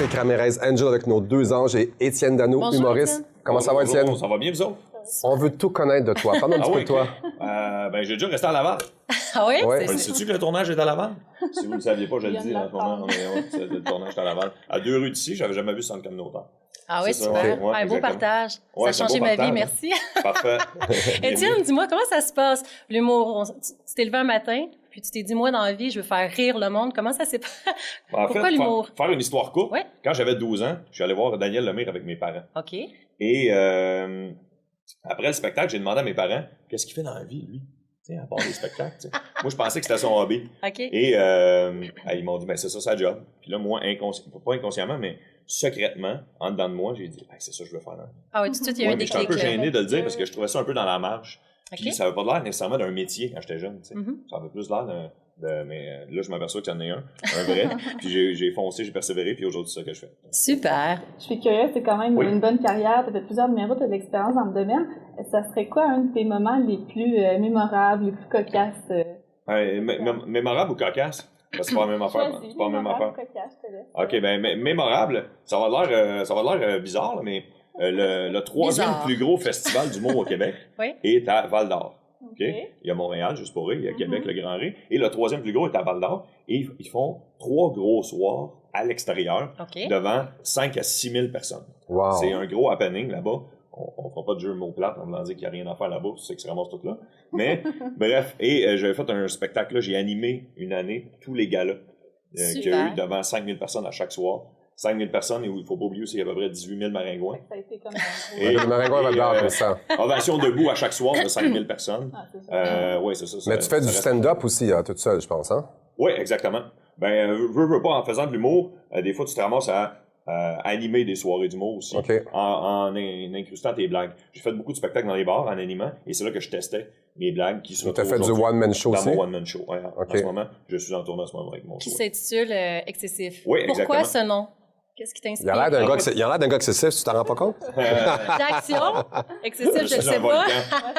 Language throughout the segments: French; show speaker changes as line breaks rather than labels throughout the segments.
Patrick Ramirez Angel avec nos deux anges et Étienne Dano,
Bonjour,
humoriste.
Étienne.
Comment ça va, Étienne?
Ça va bien, vous autres?
On veut tout connaître de toi. Parle un petit peu de toi.
Ben, j'ai déjà resté à Laval.
Ah oui?
Ouais.
Sais-tu que le tournage est à Laval? Si vous ne le saviez pas, je le dis en ce moment. Le tournage est à Laval. À 2 rues d'ici, j'avais jamais vu centre communautaire.
Ah oui,
C'est
super.
ça, ouais,
Un beau
exactement.
partage.
Ouais,
Ça a
c'est un
changé
beau
ma vie,
partage,
merci.
Parfait.
Étienne, dis-moi, comment ça se passe, l'humour? Tu t'es levé un matin, puis tu t'es dit, moi, dans la vie, je veux faire rire le monde. Comment ça s'est passé?
En
Pourquoi
fait,
l'humour?
faire une histoire courte,
Ouais.
quand j'avais 12 ans, je suis allé voir Daniel Lemire avec mes parents.
OK.
Et après le spectacle, j'ai demandé à mes parents, qu'est-ce qu'il fait dans la vie, lui? Tu sais, à part les spectacles. Tu sais. Moi, je pensais que c'était son hobby.
OK.
Et ils m'ont dit, ben, c'est ça, sa job. Puis là, moi, pas inconsciemment, mais secrètement, en dedans de moi, j'ai dit, c'est ça que je veux faire. Hein.
Ah oui, tout de suite, il y a eu
Ouais,
un
mais j'étais un
déclic.
peu gêné de le dire parce que je trouvais ça un peu dans la marge. Puis
OK.
ça avait pas l'air nécessairement d'un métier quand j'étais jeune. Tu sais.
Mhm.
Ça avait plus l'air mais là, je m'aperçois qu'il y en a un vrai. Puis j'ai foncé, j'ai persévéré, puis aujourd'hui, c'est ça que je fais.
Super.
Je suis curieuse, c'est quand même
Oui.
une bonne carrière, tu as fait plusieurs numéros, tu as de l'expérience dans le domaine. Ça serait quoi un de tes moments les plus mémorables, les plus cocasses?
Mémorable ou cocasse? Parce que c'est pas la même affaire.
Choisis,
C'est pas la même
mémorable,
affaire.
cocasse, je te laisse.
OK, ben mémorable, ça va l'air bizarre, là, mais le troisième
Bizarre.
plus gros festival d'humour au Québec
Oui.
est à Val-d'Or. OK?
OK.
Il y a Montréal, juste pour rire, il y a Québec, le Grand Rire, et le troisième plus gros est à Val-d'Or, et ils font 3 gros soirs à l'extérieur
OK.
devant 5 à 6 000 personnes.
Wow.
C'est un gros happening là-bas. On fera pas de jeu de mots plates en voulant dire qu'il n'y a rien à faire là-bas, c'est que ça ramasse tout là. Mais, bref, et j'avais fait un spectacle là, j'ai animé une année tous les galas qu'il y a eu
Super.
devant 5 000 personnes à chaque soir. 5 000 personnes, et où il faut pas oublier aussi, il y a à peu près 18 000 maringouins.
Ça a été comme un
Et-
gros...
Le maringouin va
et,
d'or pour ça.
Ovation debout à chaque soir de 5 000 personnes.
Ah, c'est ça.
Oui, c'est ça.
Mais tu fais du stand-up aussi, toute seule, je pense, hein?
Oui, exactement. Ben, veux pas, en faisant de l'humour, des fois, tu te ramasses à animer des soirées d'humour aussi,
OK.
en incrustant tes blagues. J'ai fait beaucoup de spectacles dans les bars en animant, et c'est là que je testais mes blagues qui se
Tu as
retrouvent
fait du
aujourd'hui
one-man show
dans
aussi?
mon one-man show. Ouais,
OK.
En ce moment, je suis en tournée en ce moment avec mon
Qui
show.
s'intitule Excessif.
Oui,
Pourquoi
exactement.
ce nom? Qu'est-ce qui
Il
t'inspire?
a l'air d'un gars excessif, tu t'en rends pas compte?
D'action? Excessif, je le
C'est
sais
un
pas.
volcan.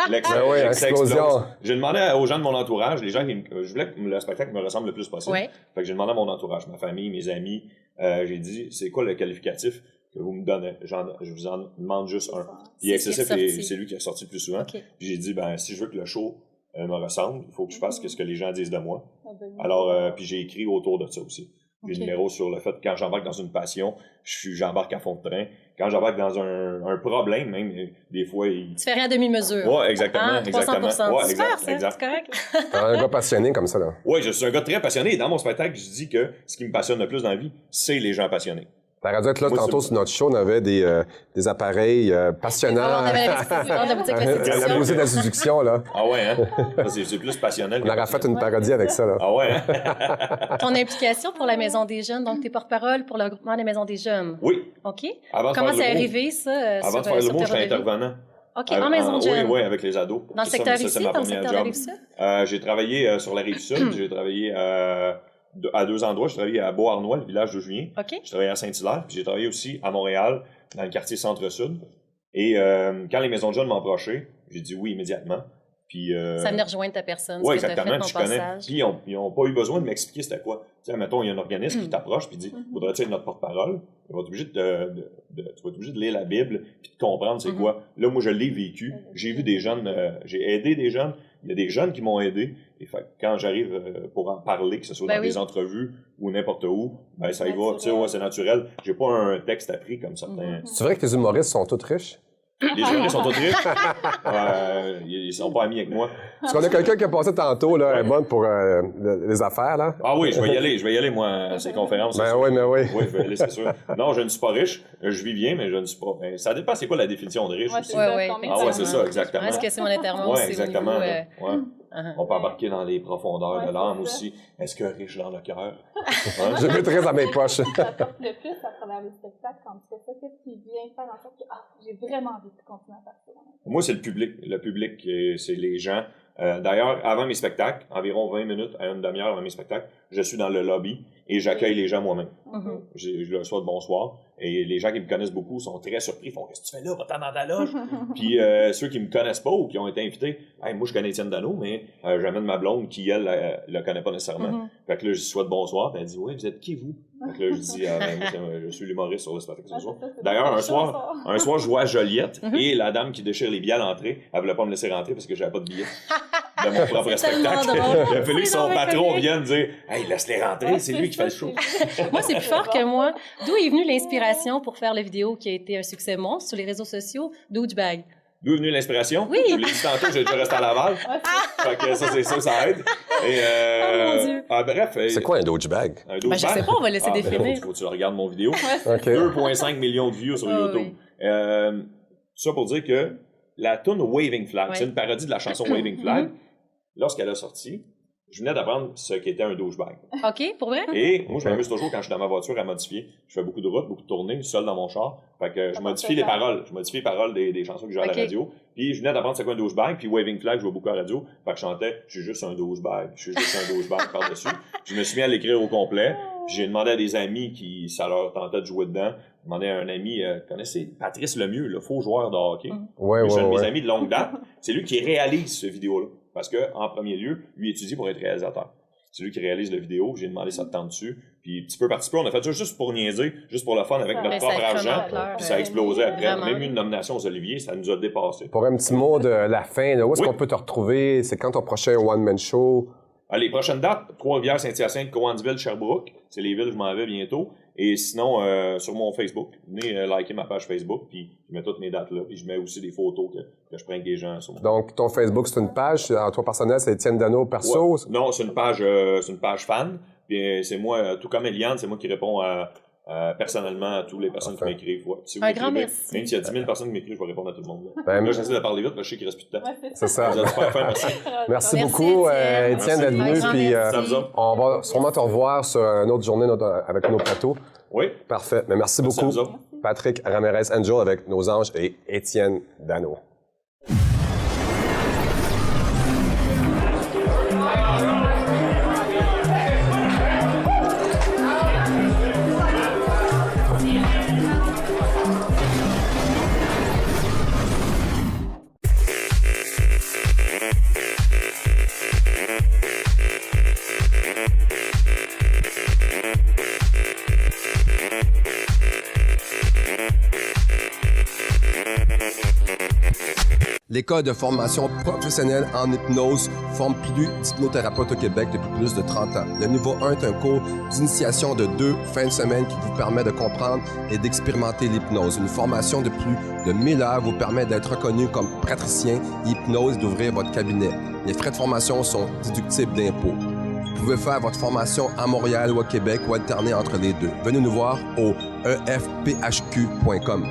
Ben oui,
L'excès
explosion.
explose. J'ai demandé aux gens de mon entourage, les gens je voulais que le spectacle me ressemble le plus possible.
Ouais.
Fait que j'ai demandé à mon entourage, ma famille, mes amis, j'ai dit, c'est quoi le qualificatif que vous me donnez? Je vous en demande juste un. Puis
C'est
excessif,
ce qui est ressorti.
c'est lui qui est sorti le plus souvent.
OK.
Puis j'ai dit, ben, si je veux que le show me ressemble, il faut que je fasse ce que les gens disent de moi.
Ah, ben,
Alors, puis j'ai écrit autour de ça aussi. J'ai
OK.
des numéros sur le fait que quand j'embarque dans une passion, j'embarque à fond de train. Quand j'embarque dans un problème, même, des fois,
Tu fais rien à demi-mesure.
Ouais, exactement,
Ah, 300%.
exactement. Ouais,
Super,
exact,
ça,
exact.
c'est correct.
T'es un gars passionné comme ça, là.
Oui, je suis un gars très passionné et dans mon spectacle, je dis que ce qui me passionne le plus dans la vie, c'est les gens passionnés.
T'aurais dû être là
Moi,
tantôt
c'est-
sur notre show, on avait des appareils passionnants.
On avait la président de la boutique La
La
Séduction.
musique de la séduction, là.
Ah ouais, hein? Ça, c'est plus passionnel.
On aurait fait une parodie avec ça, là.
Ah ouais, hein?
Ton implication pour la Maison des Jeunes, donc t'es porte-parole pour le groupement des Maisons des Jeunes.
Oui.
OK.
Avant de
Comment
faire
c'est
l'humour-
arrivé, ça,
Avant de
sur
faire le mot,
Terre
j'étais
de Vie?
intervenant.
OK, en Maison de Jeunes.
Oui, oui, avec les ados.
Dans le
Ça,
secteur
ça,
ici,
c'est ma
dans le
première
secteur de la
job.
Rive-Sud?
J'ai travaillé sur la Rive-Sud. J'ai travaillé à 2 endroits. J'ai travaillé à Beauharnois, le village de Julien.
OK.
J'ai travaillé à Saint-Hilaire, puis j'ai travaillé aussi à Montréal, dans le quartier Centre-Sud. Et quand les maisons de jeunes m'ont approché, j'ai dit oui immédiatement. Puis,
Ça venait rejoindre ta personne,
oui,
ce que t'as
exactement.
fait,
Puis
ton
je connais.
passage.
Puis ils ont pas eu besoin de m'expliquer c'était quoi. Tu sais, mettons, il y a un organisme qui t'approche puis dit voudrais-tu être notre porte-parole? Tu vas être obligé tu vas être obligé de lire la Bible puis de comprendre c'est quoi. Là, moi, je l'ai vécu. J'ai vu des jeunes, j'ai aidé des jeunes. Il y a des jeunes qui m'ont aidé. Et fait, quand j'arrive pour en parler, que ce soit
Ben
dans
oui.
des entrevues ou n'importe où, ben ça y va.
Naturel.
Tu sais, ouais, c'est naturel. J'ai pas un texte appris comme certains.
C'est vrai que les humoristes sont tous riches?
Les humoristes sont tous riches. Ils sont pas amis avec moi.
Parce qu'on a quelqu'un qui a passé tantôt, là, elle est bonne pour les affaires, là.
Ah oui, je vais y aller, moi, à ces conférences.
Ben
c'est
oui,
sûr.
mais oui.
Oui, je vais y aller, c'est sûr. Non, je ne suis pas riche. Je vis bien, mais je ne suis pas. Ben, ça dépend, c'est quoi la définition de riche
Ouais,
aussi.
c'est
Ouais,
ça,
ouais,
combien
Ah ouais, c'est
effectivement.
ça, exactement.
Est-ce que c'est monétairement
Oui,
aussi au
exactement.
niveau,
là. Ouais. On peut
uh-huh.
embarquer dans les profondeurs
Ouais,
de l'âme
c'est ça.
aussi. Est-ce que riche dans le cœur? Hein?
Je maîtrise dans mes poches.
Ça t'apporte le plus à travers les spectacles quand tu fais ça? Qu'est-ce qui vient faire en sorte que j'ai vraiment envie de continuer à faire ça?
Moi, c'est le public. Le public, c'est les gens. D'ailleurs, avant mes spectacles, environ 20 minutes à une demi-heure avant mes spectacles, je suis dans le lobby et j'accueille les gens moi-même.
Mhm.
Je leur souhaite bonsoir. Et les gens qui me connaissent beaucoup sont très surpris. Ils font « Qu'est-ce que tu fais là? Va-t'en dans ta loge! » Puis ceux qui me connaissent pas ou qui ont été invités, hey, moi je connais Étienne Dano, mais j'amène ma blonde qui, elle, le connaît pas nécessairement.
Mhm.
Fait que là, je lui souhaite bonsoir. Puis elle dit « Oui, vous êtes qui, vous? Donc là, je dis, je suis l'humoriste sur le spectacle ce soir. D'ailleurs, un soir, je vois Joliette et la dame qui déchire les billets à l'entrée. Elle voulait pas me laisser rentrer parce que j'avais pas de billets de mon propre spectacle. Il a fallu que son patron vienne dire, hey, laisse-les rentrer, c'est lui qui fait le show.
Moi, c'est plus fort que moi. D'où est venue l'inspiration pour faire la vidéo qui a été un succès monstre sur les réseaux sociaux, Douchebag?
D'où est venue l'inspiration?
Oui.
Je l'ai dit tantôt, j'ai déjà resté à Laval. Fait que ça, c'est ça aide. Et,
oh mon Dieu.
C'est quoi un douchebag?
Un douchebag?
Je sais pas, on va laisser définir.
Faut que tu regardes mon vidéo.
Okay.
2,5 millions de vues sur YouTube. Oui. Ça pour dire que la tune Waving Flag, c'est une parodie de la chanson Waving Flag. Lorsqu'elle a sorti, je venais d'apprendre ce qu'était un douchebag.
OK, pour vrai?
Et moi, je m'amuse toujours quand je suis dans ma voiture à modifier. Je fais beaucoup de routes, beaucoup de tournées, seul dans mon char. Fait que je modifie les paroles. Je modifie les paroles des chansons que j'ai à la radio. Puis je venais d'apprendre c'est quoi un douchebag. Puis Waving Flag, je vois beaucoup à la radio. Fait que je chantais « Je suis juste un douchebag. Je suis juste un douchebag » par-dessus. Je me suis mis à l'écrire au complet. Puis j'ai demandé à des amis qui, ça leur tentait de jouer dedans. J'ai demandé à un ami, connaissez Patrice Lemieux, le faux joueur de hockey. C'est un de mes amis de longue date. C'est lui qui réalise ce vidéo-là. Parce que, en premier lieu, lui étudie pour être réalisateur. C'est lui qui réalise la vidéo. J'ai demandé ça de temps dessus. Puis, petit peu par petit peu, on a fait ça juste pour niaiser, juste pour le fun avec notre propre argent. Puis ça a explosé après. On a même eu une nomination aux Olivier, ça nous a dépassé.
Pour un petit mot de la fin, là, où est-ce qu'on peut te retrouver? C'est quand ton prochain one-man show?
Les prochaines dates, Trois-Rivières, Saint-Hyacinthe, Cowansville, Sherbrooke. C'est les villes où je m'en vais bientôt. Et sinon, sur mon Facebook, venez liker ma page Facebook, puis je mets toutes mes dates là. Puis je mets aussi des photos que je prends avec des gens.
Donc, ton Facebook, c'est une page, en toi personnel, c'est Étienne Dano perso?
Ouais. Non, c'est une page fan. Puis c'est moi, tout comme Eliane, c'est moi qui réponds personnellement à toutes les personnes qui m'écrivent. Ouais. Si
un grand merci.
Même s'il y a 10 000 personnes qui m'écrivent, je vais répondre à tout le monde. Là, j'essaie de parler vite, parce que je sais qu'il reste plus de temps.
C'est ça.
Vous êtes super fin, merci.
Merci beaucoup, Étienne, d'être venu. Puis on va sûrement te revoir sur une autre journée avec nos plateaux.
Oui.
Parfait. Mais merci beaucoup, Patrick Ramirez Angel avec Nos Anges et Étienne Dano. L'École de formation professionnelle en hypnose forme plus d'hypnothérapeutes au Québec depuis plus de 30 ans. Le niveau 1 est un cours d'initiation de 2 fins de semaine qui vous permet de comprendre et d'expérimenter l'hypnose. Une formation de plus de 1000 heures vous permet d'être reconnu comme praticien hypnose et d'ouvrir votre cabinet. Les frais de formation sont déductibles d'impôts. Vous pouvez faire votre formation à Montréal ou à Québec ou alterner entre les deux. Venez nous voir au efphq.com.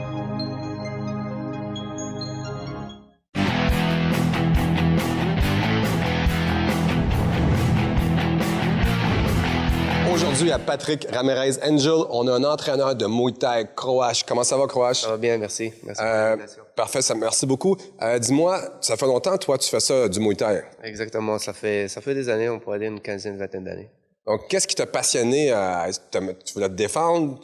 Aujourd'hui, à Patrick Ramirez Angel, on a un entraîneur de Muay Thai, Croache. Comment ça va, Croache?
Ça va bien, merci. Merci pour l'invitation.
Parfait, merci beaucoup. Dis-moi, ça fait longtemps, toi, tu fais ça, du Muay Thai?
Exactement, ça fait des années, on pourrait dire une quinzaine, vingtaine d'années.
Donc, qu'est-ce qui t'a passionné? Tu voulais te défendre?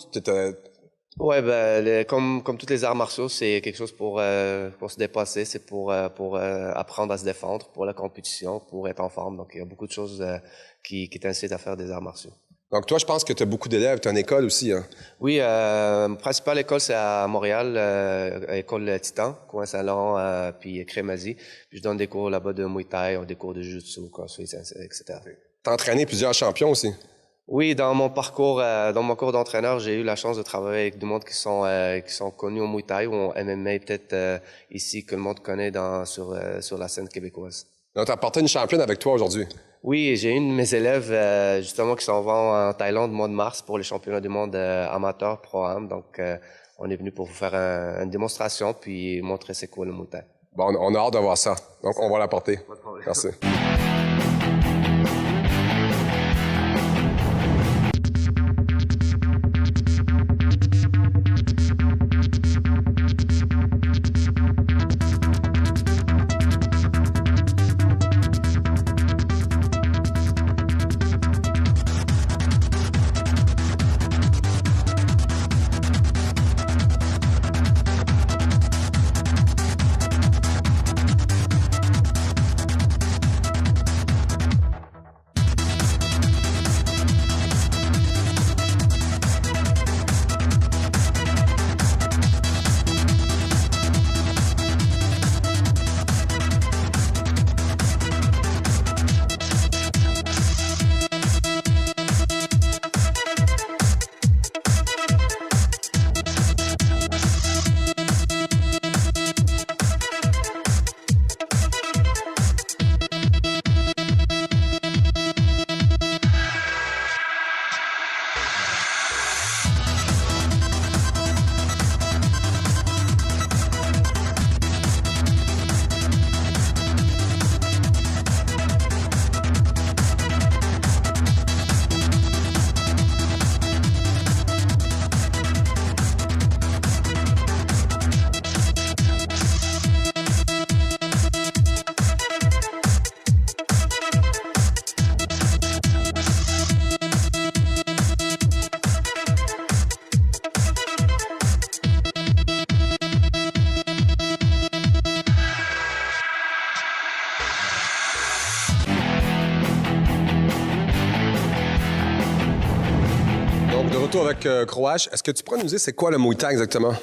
Ouais, comme toutes les arts martiaux, c'est quelque chose pour se dépasser, c'est pour apprendre à se défendre, pour la compétition, pour être en forme. Donc, il y a beaucoup de choses qui t'incitent à faire des arts martiaux.
Donc, toi, je pense que tu as beaucoup d'élèves. Tu as une école aussi, hein?
Oui, ma principale école, c'est à Montréal, école Titan, Coin-Salon, puis Crémazie. Puis je donne des cours là-bas de Muay Thai, des cours de Jiu-Jitsu, CrossFit, etc.
Tu as entraîné plusieurs champions aussi?
Oui, dans mon parcours, dans mon cours d'entraîneur, j'ai eu la chance de travailler avec du monde qui sont connus au Muay Thai ou en MMA, peut-être ici que le monde connaît sur la scène québécoise.
Donc, tu as porté une championne avec toi aujourd'hui? Oui,
j'ai une de mes élèves justement qui s'en va en Thaïlande au mois de mars pour les championnats du monde amateur Pro-Am. Donc, on est venu pour vous faire une démonstration puis montrer c'est quoi le Muay Thai.
Bon, on a hâte de voir ça. Donc, on va la porter. Pas de problème. Merci. retour avec Croache. Est-ce que tu pourrais nous dire c'est quoi le Muay Thai exactement?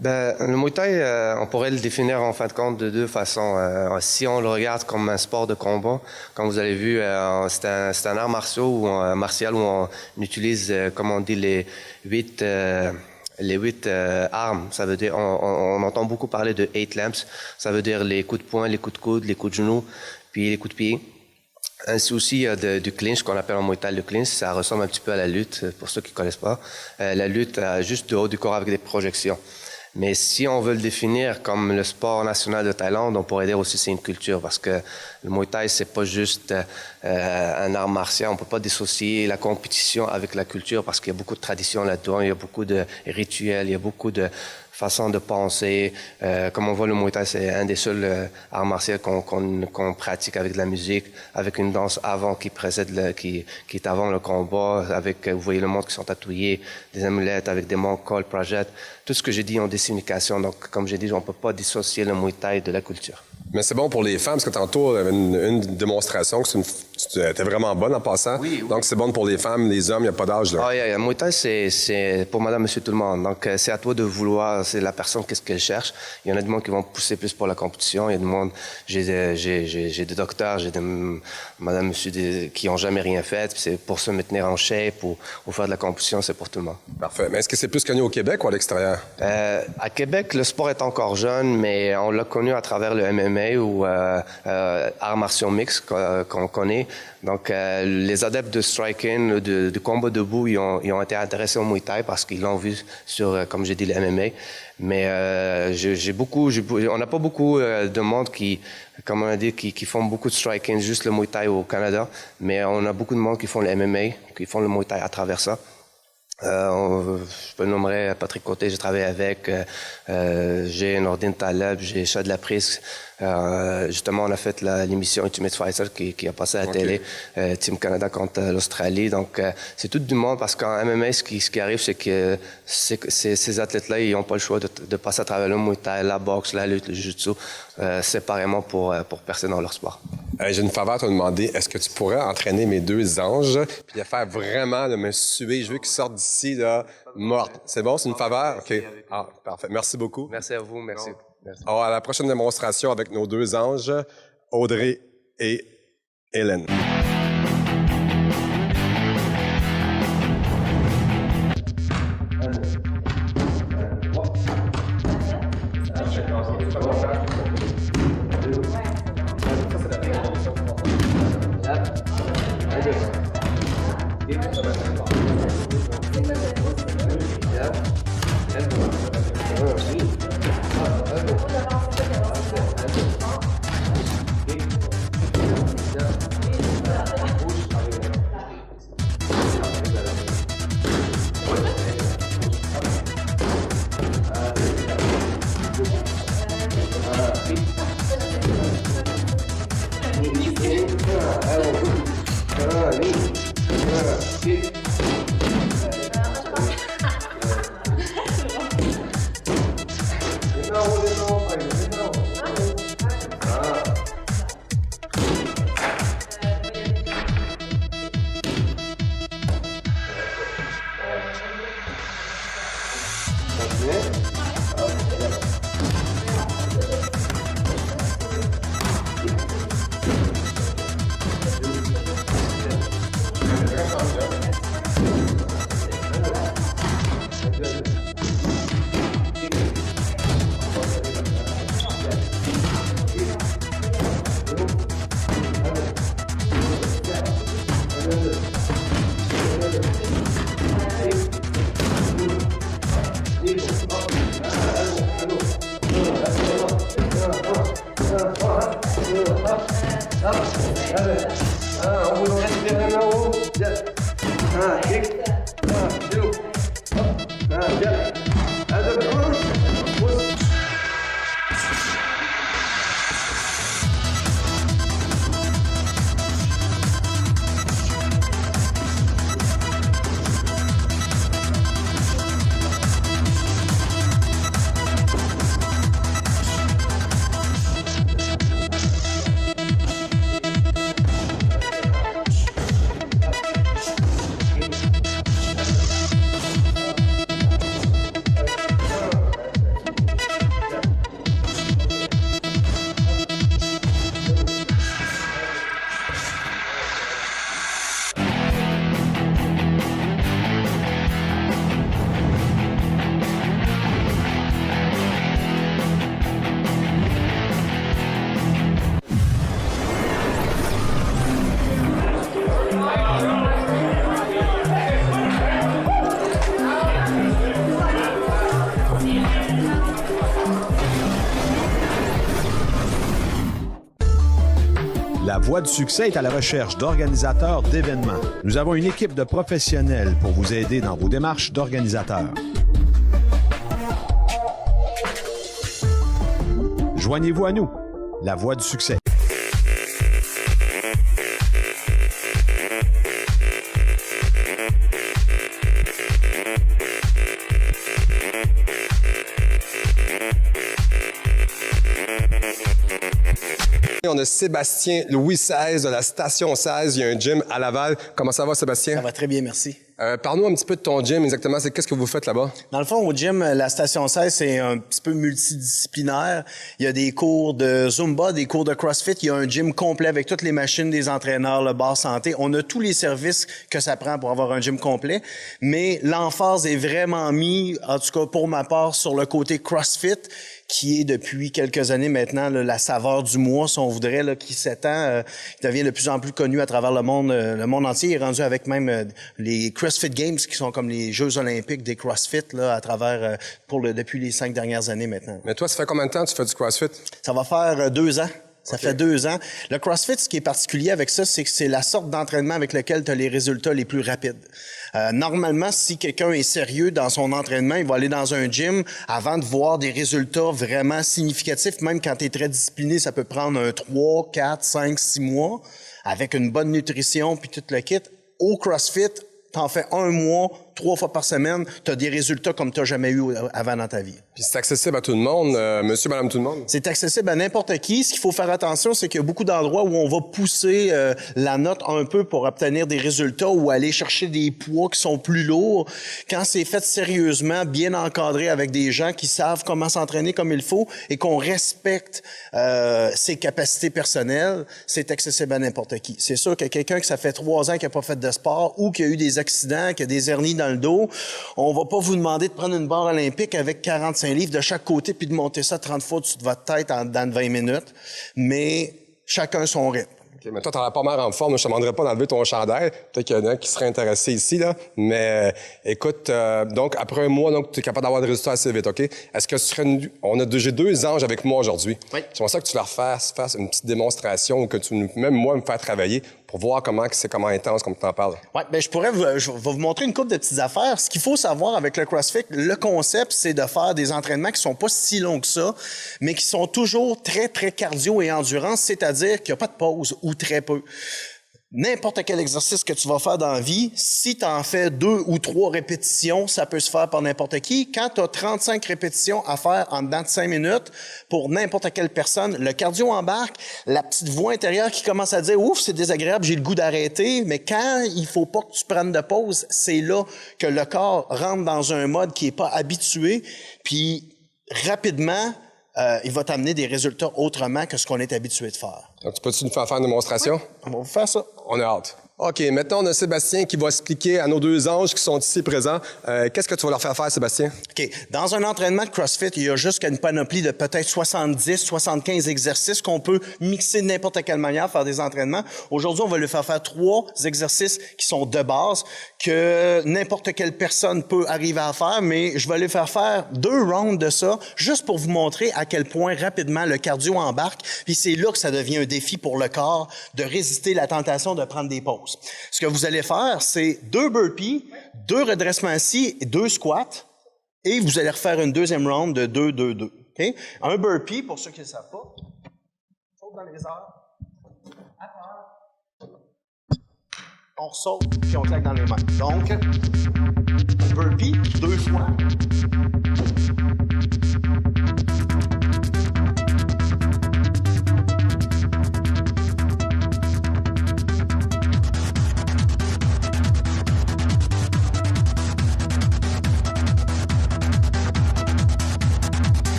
Ben, le Muay Thai, on pourrait le définir en fin de compte de deux façons. Si on le regarde comme un sport de combat, comme vous avez vu, c'est un art martial où on utilise, comme on dit, les huit armes. Ça veut dire, on entend beaucoup parler de 8 lamps. Ça veut dire les coups de poing, les coups de coude, les coups de genoux, puis les coups de pied. Ainsi aussi, il y a du clinch, qu'on appelle en Muay Thai le clinch. Ça ressemble un petit peu à la lutte, pour ceux qui ne connaissent pas. La lutte, juste du haut du corps avec des projections. Mais si on veut le définir comme le sport national de Thaïlande, on pourrait dire aussi que c'est une culture, parce que le Muay Thai, c'est pas juste un art martial. On peut pas dissocier la compétition avec la culture, parce qu'il y a beaucoup de traditions là-dedans, il y a beaucoup de rituels, il y a beaucoup de façons de penser. Comme on voit, le Muay Thai, c'est un des seuls arts martiaux qu'on pratique avec de la musique, avec une danse avant qui précède, qui est avant le combat, avec, vous voyez le monde qui sont tatoués, des amulettes avec des mots, call, project. Tout ce que j'ai dit ont des significations. Donc, comme j'ai dit, on peut pas dissocier le Muay Thai de la culture.
Mais c'est bon pour les femmes, parce que tantôt, il y avait une démonstration que c'était vraiment bonne en passant.
Oui.
Donc, c'est bon pour les femmes, les hommes, il n'y a pas d'âge, là.
Ah, le Muay Thai, c'est pour madame, monsieur, tout le monde. Donc, c'est à toi de vouloir, c'est la personne, qu'est-ce qu'elle cherche. Il y en a des gens qui vont pousser plus pour la compétition. Il y a des gens, j'ai des docteurs, j'ai des madame, monsieur, qui n'ont jamais rien fait. C'est pour se maintenir en shape ou faire de la compétition, c'est pour tout le monde.
Parfait. Mais est-ce que c'est plus connu au Québec ou à l'extérieur?
À Québec, le sport est encore jeune, mais on l'a connu à travers le MMA ou arts martiaux mixtes qu'on connaît. Donc, les adeptes de striking, de combat debout, ils ont été intéressés au Muay Thai parce qu'ils l'ont vu sur, comme j'ai dit, le MMA. Mais on n'a pas beaucoup de monde qui, comme on a dit, qui font beaucoup de striking, juste le Muay Thai au Canada. Mais on a beaucoup de monde qui font le MMA, qui font le Muay Thai à travers ça. Je peux nommer Patrick Côté, j'ai travaillé avec, j'ai Nordine Taleb, j'ai Chad Laprise. Justement, on a fait l'émission Ultimate Fighter qui a passé à la télé, Team Canada contre l'Australie. Donc, c'est tout du monde parce qu'en MMA, ce qui arrive, c'est que ces athlètes-là, ils n'ont pas le choix de passer à travers le Muay Thai, la boxe, la lutte, le jiu-jitsu, séparément pour percer dans leur sport.
J'ai une faveur à te demander, est-ce que tu pourrais entraîner mes deux anges puis les faire vraiment me suer? Je veux qu'ils sortent d'ici, là, mortes. C'est bon, c'est une faveur? OK. Ah, parfait. Merci beaucoup.
Merci à vous, merci. Merci.
Alors, à la prochaine démonstration avec nos deux anges, Audrey et Hélène.
Thank you.
La Voie du succès est à la recherche d'organisateurs d'événements. Nous avons une équipe de professionnels pour vous aider dans vos démarches d'organisateurs. Joignez-vous à nous, La Voie du succès.
On a Sébastien Louis XVI de la Station 16. Il y a un gym à Laval. Comment ça va, Sébastien?
Ça va très bien, merci.
Parle-nous un petit peu de ton gym exactement. Qu'est-ce que vous faites là-bas?
Dans le fond, au gym, la Station 16, c'est un petit peu multidisciplinaire. Il y a des cours de Zumba, des cours de CrossFit. Il y a un gym complet avec toutes les machines des entraîneurs, le bar santé. On a tous les services que ça prend pour avoir un gym complet. Mais l'emphase est vraiment mis, en tout cas pour ma part, sur le côté CrossFit, qui est depuis quelques années maintenant là, la saveur du mois, si on voudrait, là, qui s'étend, qui devient de plus en plus connu à travers le monde entier. Il est rendu avec même les CrossFit Games, qui sont comme les Jeux olympiques des CrossFit là, à travers depuis les 5 dernières années maintenant.
Mais toi, ça fait combien de temps que tu fais du CrossFit?
Ça va faire 2 ans. Ça
Okay.
fait 2 ans. Le CrossFit, ce qui est particulier avec ça, c'est que c'est la sorte d'entraînement avec lequel tu as les résultats les plus rapides. Normalement, si quelqu'un est sérieux dans son entraînement, il va aller dans un gym avant de voir des résultats vraiment significatifs. Même quand tu es très discipliné, ça peut prendre un 3, 4, 5, 6 mois avec une bonne nutrition puis tout le kit. Au CrossFit, t'en fais 1 mois, 3 fois par semaine, tu as des résultats comme tu n'as jamais eu avant dans ta vie.
Puis c'est accessible à tout le monde, monsieur, madame, tout le monde?
C'est accessible à n'importe qui. Ce qu'il faut faire attention, c'est qu'il y a beaucoup d'endroits où on va pousser la note un peu pour obtenir des résultats ou aller chercher des poids qui sont plus lourds. Quand c'est fait sérieusement, bien encadré avec des gens qui savent comment s'entraîner comme il faut et qu'on respecte ses capacités personnelles, c'est accessible à n'importe qui. C'est sûr que quelqu'un que ça fait 3 ans qui n'a pas fait de sport ou qui a eu des accidents, qui a des hernies dans le dos, on va pas vous demander de prendre une barre olympique avec 45 livres de chaque côté puis de monter ça 30 fois au-dessus de votre tête dans 20 minutes. Mais chacun son rythme.
Okay, mais toi, t'as l'air pas mal en forme. Je te demanderais pas d'enlever ton chandail. Peut-être qu'il y en a qui seraient intéressés ici, là. Mais écoute, donc, après 1 mois, tu es capable d'avoir des résultats assez vite, OK? Est-ce que j'ai 2 anges avec moi aujourd'hui.
Oui.
J'aimerais ça que tu leur fasses une petite démonstration ou que même moi, me faire travailler pour voir comment intense, comme tu en parles.
Ouais, ben je vais vous montrer une couple de petites affaires. Ce qu'il faut savoir avec le CrossFit, le concept, c'est de faire des entraînements qui sont pas si longs que ça, mais qui sont toujours très, très cardio et endurance, c'est-à-dire qu'il n'y a pas de pause ou très peu. N'importe quel exercice que tu vas faire dans la vie, si tu en fais 2 ou 3 répétitions, ça peut se faire par n'importe qui. Quand tu as 35 répétitions à faire en dedans de 5 minutes, pour n'importe quelle personne, le cardio embarque, la petite voix intérieure qui commence à dire « Ouf, c'est désagréable, j'ai le goût d'arrêter », mais quand il faut pas que tu prennes de pause, c'est là que le corps rentre dans un mode qui est pas habitué, puis rapidement, il va t'amener des résultats autrement que ce qu'on est habitué de faire.
Donc, tu peux-tu nous faire une démonstration?
Oui, on va vous faire ça.
On a hâte. OK, maintenant, on a Sébastien qui va expliquer à nos 2 anges qui sont ici présents. Qu'est-ce que tu vas leur faire, Sébastien?
OK. Dans un entraînement de CrossFit, il y a juste une panoplie de peut-être 70, 75 exercices qu'on peut mixer de n'importe quelle manière, faire des entraînements. Aujourd'hui, on va lui faire 3 exercices qui sont de base, que n'importe quelle personne peut arriver à faire, mais je vais lui faire 2 rounds de ça, juste pour vous montrer à quel point rapidement le cardio embarque. Puis c'est là que ça devient un défi pour le corps de résister la tentation de prendre des pauses. Ce que vous allez faire, c'est 2 burpees, 2 redressements assis et 2 squats. Et vous allez refaire une deuxième round de 2, 2, 2. Okay? Un burpee, pour ceux qui ne le savent pas, saute dans les airs, à terre, on saute, puis on claque dans les mains. Donc, burpee, 2 fois.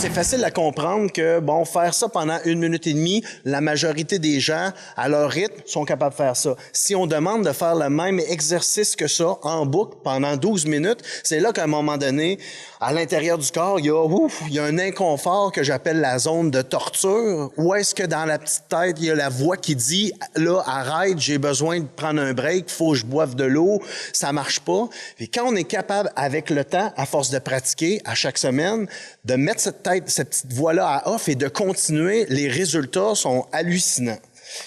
c'est facile à comprendre que, bon, faire ça pendant 1 minute et demie, la majorité des gens, à leur rythme, sont capables de faire ça. Si on demande de faire le même exercice que ça, en boucle, pendant 12 minutes, c'est là qu'à un moment donné, à l'intérieur du corps, il y a un inconfort que j'appelle la zone de torture. Où est-ce que dans la petite tête, il y a la voix qui dit, là, arrête, j'ai besoin de prendre un break, faut que je boive de l'eau, ça marche pas. Et quand on est capable, avec le temps, à force de pratiquer, à chaque semaine, de mettre cette petite voix-là à off et de continuer, les résultats sont hallucinants.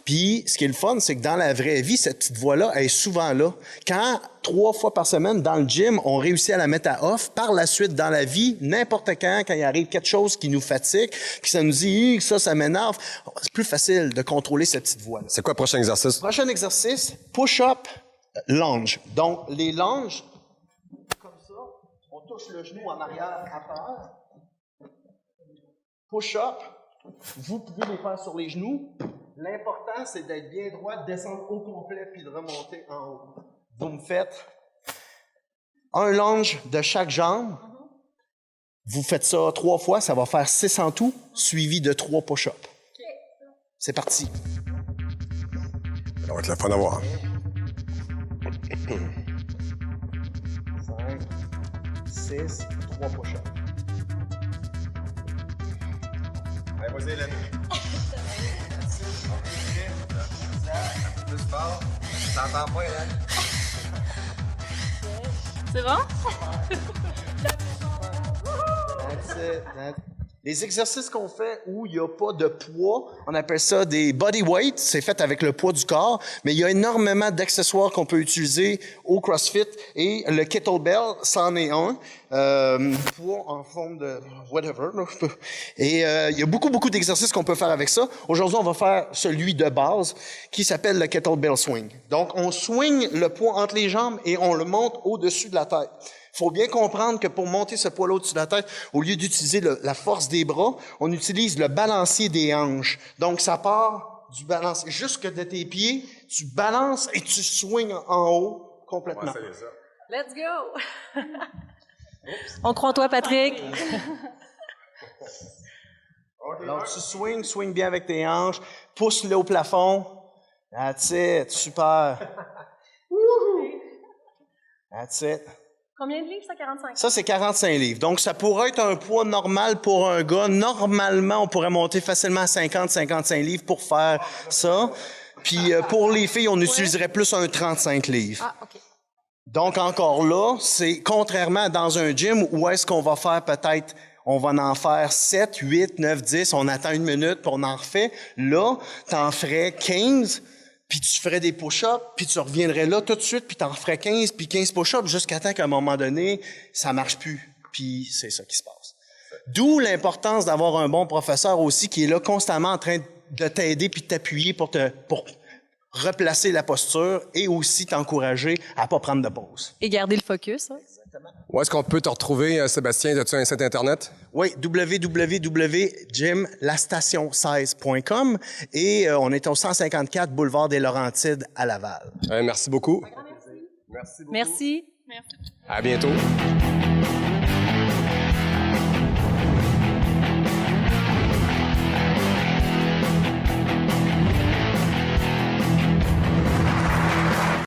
Puis, ce qui est le fun, c'est que dans la vraie vie, cette petite voix-là, elle est souvent là. Quand 3 fois par semaine, dans le gym, on réussit à la mettre à off, par la suite, dans la vie, n'importe quand il arrive quelque chose qui nous fatigue, puis ça nous dit, ça m'énerve, c'est plus facile de contrôler cette petite voix-là.
C'est quoi le prochain exercice?
Prochain exercice, push-up, lunge. Donc, les lunges, comme ça, on touche le genou en arrière à terre. Push-up, vous pouvez les faire sur les genoux. L'important, c'est d'être bien droit, de descendre au complet puis de remonter en haut. Vous me faites un lunge de chaque jambe. Vous faites ça 3 fois, ça va faire 6 en tout, suivi de 3 push-ups. C'est parti.
Ça va être la fun à voir.
5, 6, 3 push-ups.
Allez, vas-y, Hélène. Plus fort. T'entends pas, Hélène?
C'est bon?
Les exercices qu'on fait où il n'y a pas de poids, on appelle ça des body weight, c'est fait avec le poids du corps, mais il y a énormément d'accessoires qu'on peut utiliser au CrossFit et le kettlebell, c'en est un, poids en forme de whatever. Et il y a beaucoup d'exercices qu'on peut faire avec ça. Aujourd'hui, on va faire celui de base qui s'appelle le kettlebell swing. Donc, on swing le poids entre les jambes et on le monte au-dessus de la tête. Il faut bien comprendre que pour monter ce poids-là au-dessus de la tête, au lieu d'utiliser la force des bras, on utilise le balancier des hanches. Donc, ça part du balancier jusque de tes pieds, tu balances et tu swings en haut complètement.
Ouais, ça.
Let's go! On croit en toi, Patrick.
Donc, tu swing bien avec tes hanches, pousse-le au plafond. That's it, super. That's it.
Combien de livres, ça, 45?
Ça, c'est 45 livres. Donc, ça pourrait être un poids normal pour un gars. Normalement, on pourrait monter facilement à 50-55 livres pour faire ça. Puis, pour les filles, on utiliserait plus un 35 livres.
Ah, OK.
Donc, encore là, c'est contrairement à dans un gym où est-ce qu'on va faire peut-être, on va en faire 7, 8, 9, 10, on attend 1 minute, puis on en refait. Là, t'en ferais 15, puis tu ferais des push-ups, puis tu reviendrais là tout de suite, puis t'en ferais 15, puis 15 push-ups, jusqu'à temps qu'à un moment donné, ça marche plus. Puis c'est ça qui se passe. D'où l'importance d'avoir un bon professeur aussi qui est là constamment en train de t'aider puis de t'appuyer pour replacer la posture et aussi t'encourager à pas prendre de pause.
Et garder le focus. Hein?
Où est-ce qu'on peut te retrouver, Sébastien? As-tu un site Internet?
Oui, www.gymlastation16.com et on est au 154 boulevard des Laurentides à Laval.
Merci beaucoup.
Merci.
À bientôt.